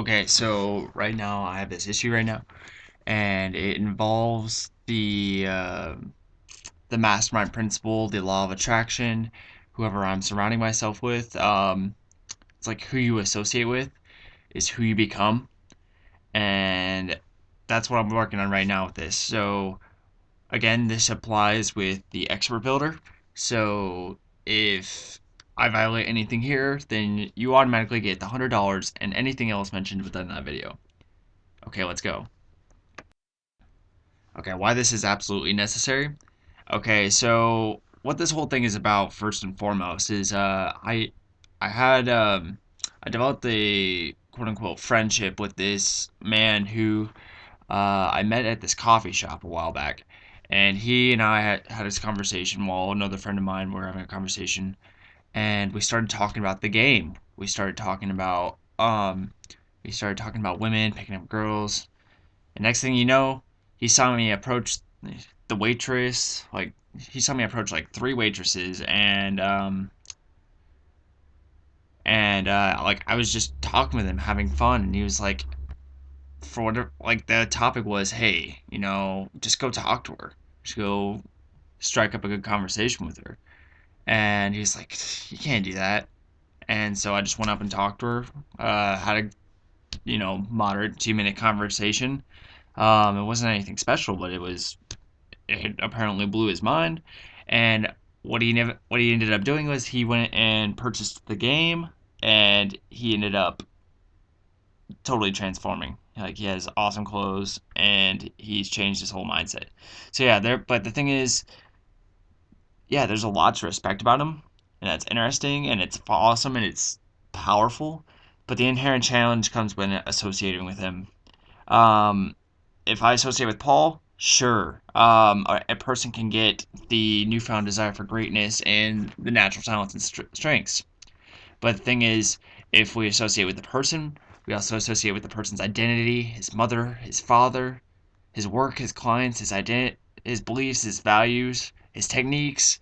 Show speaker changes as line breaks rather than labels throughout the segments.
Okay, so right now I have this issue right now, and it involves the mastermind principle, the law of attraction, whoever I'm surrounding myself with. It's like who you associate with is who you become, and that's what I'm working on right now with this. So again, this applies with the expert builder. So if I violate anything here, then you automatically get the $100 and anything else mentioned within that video. Okay, let's go. Okay, why this is absolutely necessary. Okay, so what this whole thing is about, first and foremost, is I had I developed a quote unquote friendship with this man who I met at this coffee shop a while back, and he and I had this conversation while another friend of mine were having a conversation, and we started talking about the game. We started talking about women, picking up girls, and next thing you know, he saw me approach the waitress. Like he saw me approach like three waitresses, and like I was just talking with him, having fun, and he was like, for whatever, like the topic was, hey, just go talk to her, just go strike up a good conversation with her. And he's like, you can't do that. And so I just went up and talked to her, had a moderate 2 minute conversation. It wasn't anything special, but it apparently blew his mind. And what he ended up doing was he went and purchased the game, and he ended up totally transforming. Like he has awesome clothes, and he's changed his whole mindset. So yeah, there. But the thing is, yeah, there's a lot to respect about him, and that's interesting, and it's awesome, and it's powerful. But the inherent challenge comes when associating with him. Um, if I associate with Paul, sure, a person can get the newfound desire for greatness and the natural talents and strengths. But the thing is, if we associate with the person, we also associate with the person's identity, his mother, his father, his work, his clients, his beliefs, his values, his techniques,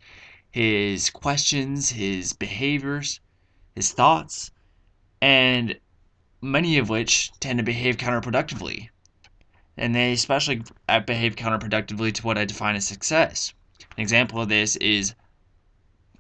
his questions, his behaviors, his thoughts, and many of which tend to behave counterproductively. And they especially behave counterproductively to what I define as success. An example of this is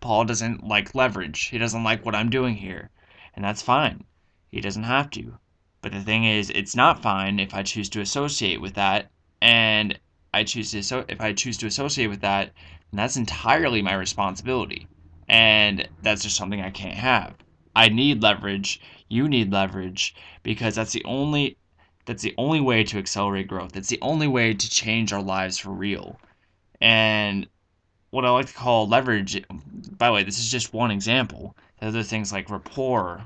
Paul doesn't like leverage. He doesn't like what I'm doing here. And that's fine. He doesn't have to. But the thing is, it's not fine if I choose to associate with that. And if I choose to associate with that, then that's entirely my responsibility. And that's just something I can't have. I need leverage. You need leverage because that's the only way to accelerate growth. It's the only way to change our lives for real. And what I like to call leverage, by the way, this is just one example. Other things like rapport,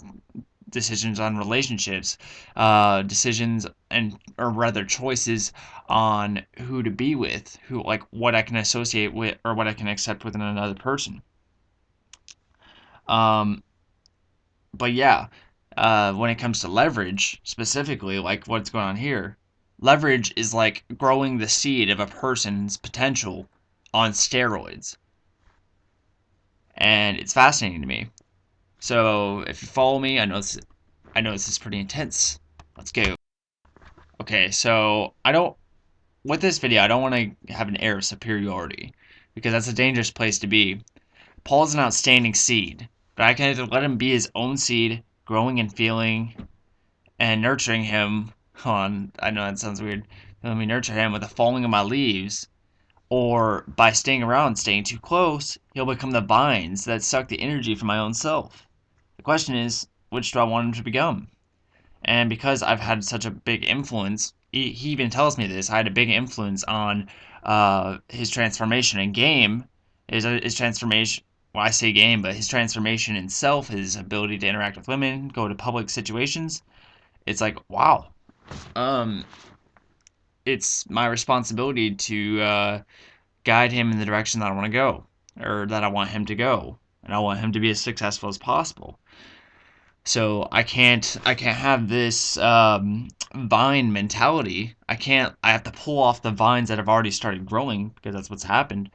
decisions on relationships, decisions or rather choices on who to be with, who like what I can associate with or what I can accept within another person. Um, but yeah, when it comes to leverage specifically, like what's going on here, leverage is like growing the seed of a person's potential on steroids, and it's fascinating to me. So if you follow me, I know this is pretty intense. Let's go. Okay, so I don't with this video, I don't want to have an air of superiority because that's a dangerous place to be. Paul's an outstanding seed, but I can either let him be his own seed, growing and feeling and nurturing him on, I know that sounds weird, let me nurture him with the falling of my leaves, or by staying around, staying too close, he'll become the vines that suck the energy from my own self. The question is, which do I want him to become? And because I've had such a big influence, he even tells me this, I had a big influence on his transformation in game, his transformation, well, I say game, but his transformation in self, his ability to interact with women, go to public situations. It's like, wow, um, it's my responsibility to guide him in the direction that I want to go, or that I want him to go, and I want him to be as successful as possible. So I can't have this vine mentality. I have to pull off the vines that have already started growing because that's what's happened,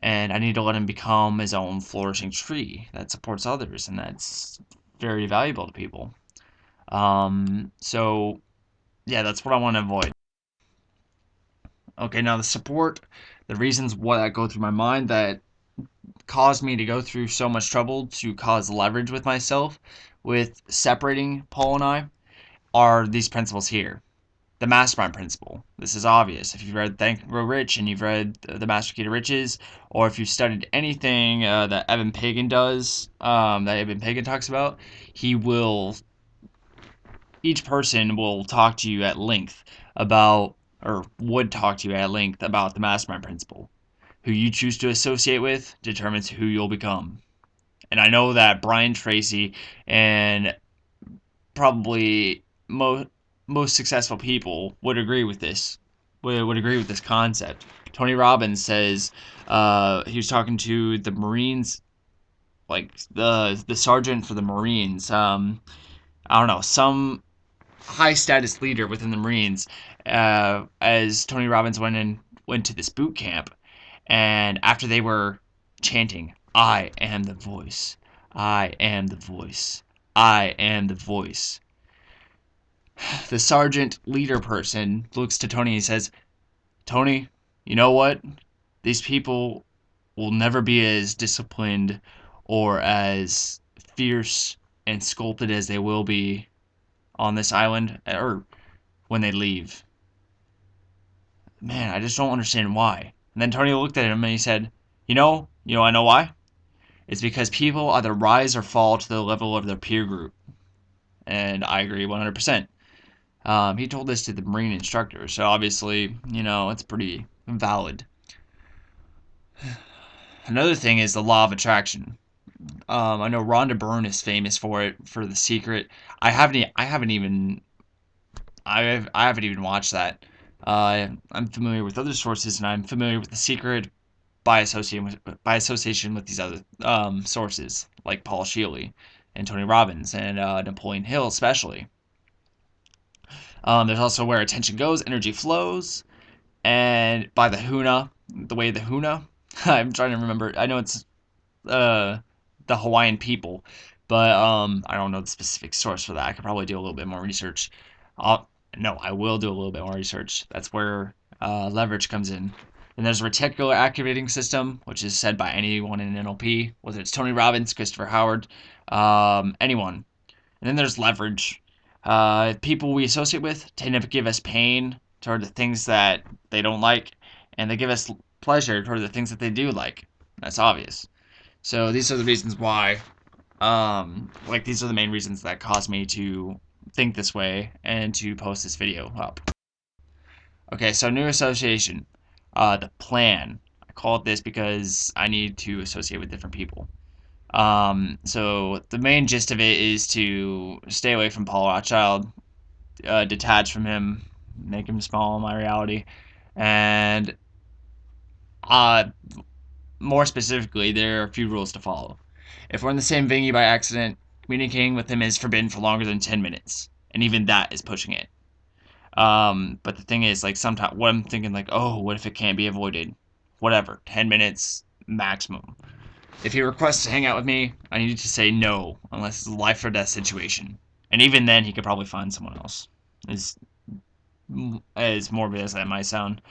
and I need to let him become his own flourishing tree that supports others, and that's very valuable to people. So yeah, that's what I want to avoid. Okay, now the reasons what that go through my mind that caused me to go through so much trouble to cause leverage with myself, with separating Paul and I, are these principles here. The mastermind principle. This is obvious. If you've read Think and Grow Rich and you've read The Master Key to Riches, or if you've studied anything that Evan Pagan does, that Evan Pagan talks about, he will, each person will talk to you at length about, or would talk to you at length about the mastermind principle. Who you choose to associate with determines who you'll become. And I know that Brian Tracy and probably most successful people would agree with this. Would agree with this concept. Tony Robbins says he was talking to the Marines, like the sergeant for the Marines. I don't know, some high status leader within the Marines. As Tony Robbins went to this boot camp, and after they were chanting, "I am the voice, I am the voice, I am the voice," the sergeant leader person looks to Tony and says, "Tony, you know what? These people will never be as disciplined or as fierce and sculpted as they will be on this island or when they leave. Man, I just don't understand why." And then Tony looked at him and he said, I know why? It's because people either rise or fall to the level of their peer group." And I agree 100%. He told this to the Marine instructor, so obviously, it's pretty valid. Another thing is the law of attraction. I know Rhonda Byrne is famous for it, for The Secret. I haven't even watched that. I'm familiar with other sources, and I'm familiar with The Secret by association with these other sources like Paul Shealy and Tony Robbins and Napoleon Hill, especially. There's also Where Attention Goes, Energy Flows, and by the way the Huna. I'm trying to remember. I know it's uh, the Hawaiian people, but I don't know the specific source for that. I could probably do a little bit more research. Uh, no, I will do a little bit more research. That's where leverage comes in. And there's a reticular activating system, which is said by anyone in NLP, whether it's Tony Robbins, Christopher Howard, anyone. And then there's leverage. People we associate with tend to give us pain toward the things that they don't like, and they give us pleasure toward the things that they do like. That's obvious. So these are the reasons why, these are the main reasons that caused me to think this way and to post this video up. Okay, so new association. The plan. I call it this because I need to associate with different people. So the main gist of it is to stay away from Paul Rothschild, detach from him, make him small in my reality, and uh, more specifically, there are a few rules to follow. If we're in the same venue by accident, communicating with him is forbidden for longer than 10 minutes, and even that is pushing it. But the thing is, like, sometimes what I'm thinking, like, oh, what if it can't be avoided? Whatever, 10 minutes maximum. If he requests to hang out with me, I need to say no, unless it's a life or death situation. And even then, he could probably find someone else. As morbid as that might sound,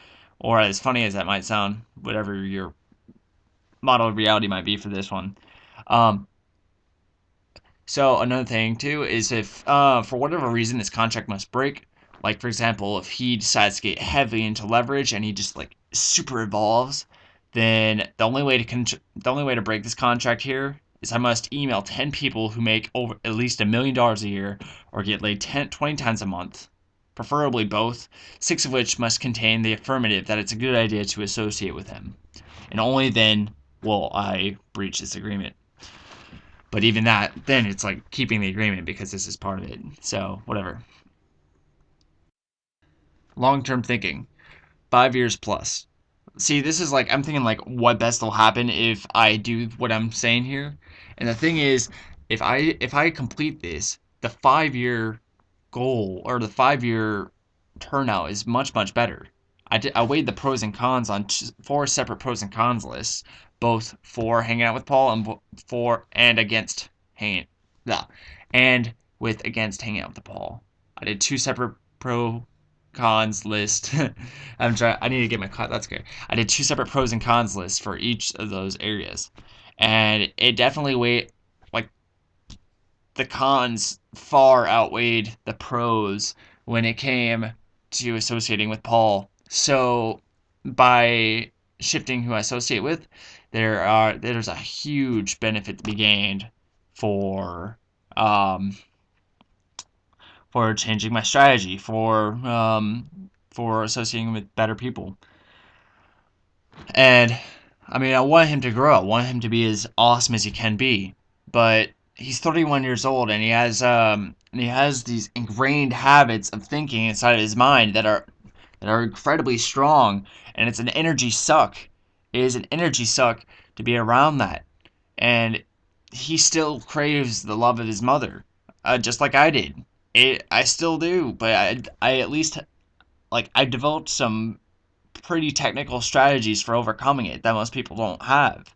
or as funny as that might sound, whatever your model of reality might be for this one. Um, so another thing too is if for whatever reason this contract must break, like for example if he decides to get heavily into leverage and he just like super evolves, then the only way to break this contract here is I must email 10 people who make over at least $1 million a year or get laid 20 times a month, preferably both, 6 of which must contain the affirmative that it's a good idea to associate with him, and only then will I breach this agreement. But even that, then it's like keeping the agreement because this is part of it. So, whatever. Long term thinking, 5 years plus. See, this is like, I'm thinking like what best will happen if I do what I'm saying here. And the thing is, if I complete this, the 5 year goal or the 5 year turnout is much, much better. I weighed the pros and cons on 4 separate pros and cons lists, both for hanging out with Paul and for and against hanging, yeah, and with against hanging out with Paul. I did two separate pro cons list. I need to get my that's good. I did two separate pros and cons lists for each of those areas, and it definitely weighed like the cons far outweighed the pros when it came to associating with Paul. So by shifting who I associate with, there's a huge benefit to be gained for um, for changing my strategy, for associating with better people. And I mean, I want him to grow. I want him to be as awesome as he can be. But he's 31 years old, and he has these ingrained habits of thinking inside of his mind that are incredibly strong, and it's an energy suck. It is an energy suck to be around that, and he still craves the love of his mother, just like I did. I still do, but I at least I developed some pretty technical strategies for overcoming it that most people don't have.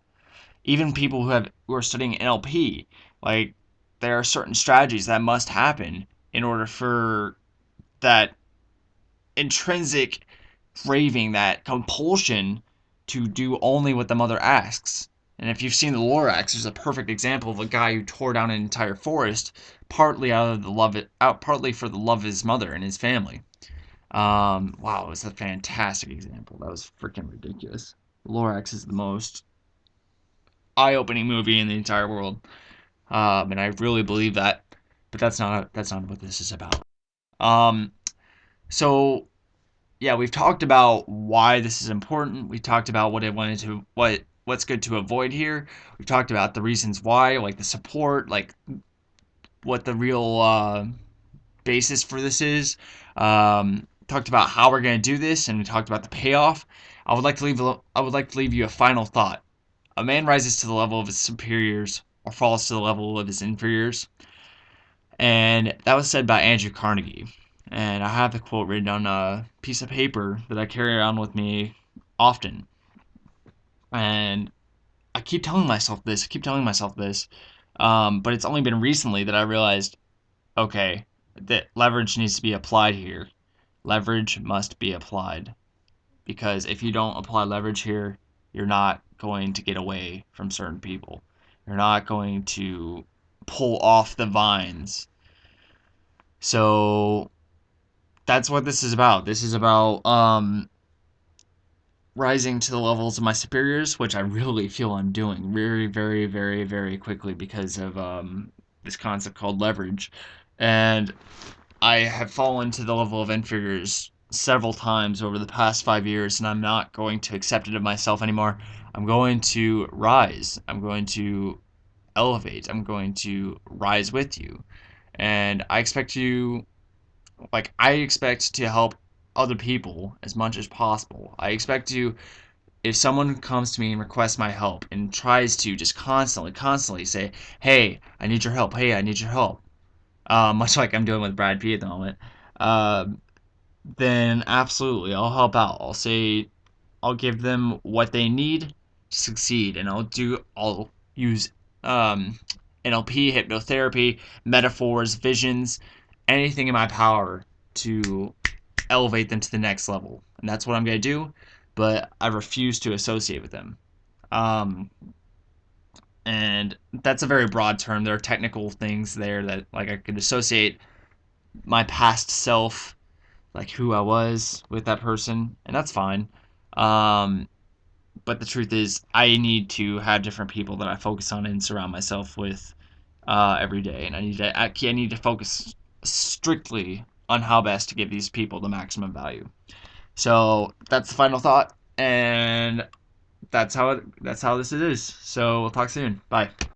Even people who are studying NLP, like there are certain strategies that must happen in order for that intrinsic craving, that compulsion to do only what the mother asks. And if you've seen the Lorax, there's a perfect example of a guy who tore down an entire forest, partly for the love of his mother and his family. Wow, it was a fantastic example. That was freaking ridiculous. Lorax is the most eye-opening movie in the entire world, and I really believe that. But that's not what this is about. Um, so yeah, we've talked about why this is important. We talked about what's good to avoid here. We've talked about the reasons why, like the support, like what the real basis for this is. Talked about how we're going to do this, and we talked about the payoff. I would like to leave you a final thought. A man rises to the level of his superiors or falls to the level of his inferiors. And that was said by Andrew Carnegie. And I have the quote written on a piece of paper that I carry around with me often. And I keep telling myself this, but it's only been recently that I realized, okay, that leverage needs to be applied here. Leverage must be applied. Because if you don't apply leverage here, you're not going to get away from certain people. You're not going to pull off the vines. So that's what this is about. This is about rising to the levels of my superiors, which I really feel I'm doing very, very, very, very quickly because of this concept called leverage. And I have fallen to the level of inferiors several times over the past 5 years, and I'm not going to accept it of myself anymore. I'm going to rise. I'm going to elevate. I'm going to rise with you. And I expect to help other people as much as possible. I expect to, if someone comes to me and requests my help and tries to just constantly say, hey, I need your help. Hey, I need your help. Much like I'm doing with Brad Pitt at the moment. Uh, then absolutely, I'll help out. I'll give them what they need to succeed, and I'll use NLP, hypnotherapy, metaphors, visions, anything in my power to elevate them to the next level. And that's what I'm going to do, but I refuse to associate with them. Um, and that's a very broad term. There are technical things there that I could associate my past self, like who I was with that person, and that's fine. Um, but the truth is, I need to have different people that I focus on and surround myself with every day, and I need to focus strictly on how best to give these people the maximum value. So that's the final thought, and that's how this is. So we'll talk soon. Bye.